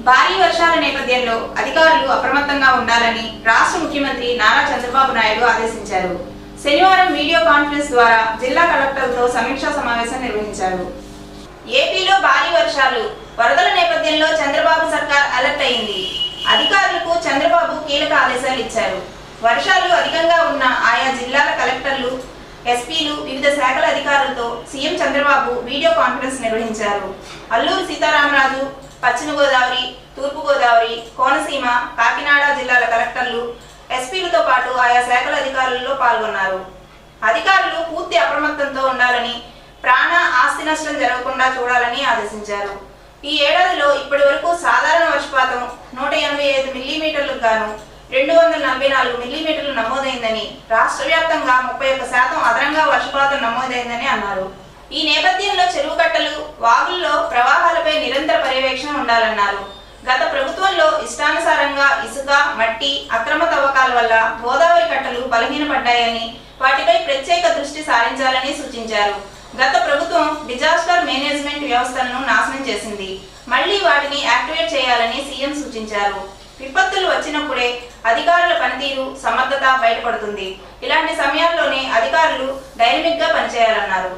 భారీ వర్షాల నేపథ్యంలో అధికారులు అప్రమత్తంగా ఉండాలని రాష్ట్ర ముఖ్యమంత్రి నారా చంద్రబాబు నాయుడు ఆదేశించారు. శనివారం వీడియో కాన్ఫరెన్స్ ద్వారా జిల్లా కలెక్టర్లతో సమీక్షా సమావేశం నిర్వహించారు. ఏపీలో భారీ వర్షాలు, వరదల నేపథ్యంలో చంద్రబాబు సర్కార్ అలర్ట్ అయింది. అధికారులకు చంద్రబాబు కీలక ఆదేశాలు ఇచ్చారు. వర్షాలు అధికంగా ఉన్న ఆయా జిల్లాల కలెక్టర్లు, ఎస్పీలు, వివిధ శాఖల అధికారులతో సీఎం చంద్రబాబు వీడియో కాన్ఫరెన్స్ నిర్వహించారు. అల్లూరు సీతారామరాజు, పశ్చిమ గోదావరి, తూర్పు గోదావరి, కోనసీమ, కాకినాడ జిల్లాల కలెక్టర్లు, ఎస్పీలతో పాటు ఆయా శాఖల అధికారులలో పాల్గొన్నారు. అధికారులు పూర్తి అప్రమత్తంతో ఉండాలని, ప్రాణ ఆస్తి నష్టం జరగకుండా చూడాలని ఆదేశించారు. ఈ ఏడాదిలో ఇప్పటి వరకు సాధారణ వర్షపాతం 185 మిల్లీమీటర్లకు గాను 244 మిల్లీమీటర్లు నమోదైందని, రాష్ట్ర వ్యాప్తంగా 31% అదనంగా వర్షపాతం నమోదైందని అన్నారు. ఈ నేపథ్యంలో చెరువు కట్టలు, వాగుల్లో ప్రవాహాలపై నిరంతర పర్యవేక్షణ ఉండాలన్నారు. గత ప్రభుత్వంలో ఇష్టానుసారంగా ఇసుక, మట్టి అక్రమ తవ్వకాల వల్ల గోదావరి కట్టలు బలహీనపడ్డాయని, వాటిపై ప్రత్యేక దృష్టి సారించాలని సూచించారు. గత ప్రభుత్వం డిజాస్టర్ మేనేజ్మెంట్ వ్యవస్థలను నాశనం చేసింది. మళ్లీ వాటిని యాక్టివేట్ చేయాలని సీఎం సూచించారు. విపత్తులు వచ్చినప్పుడే అధికారుల పనితీరు, సమర్థత బయటపడుతుంది. ఇలాంటి సమయాల్లోనే అధికారులు డైనమిక్ గా పనిచేయాలన్నారు.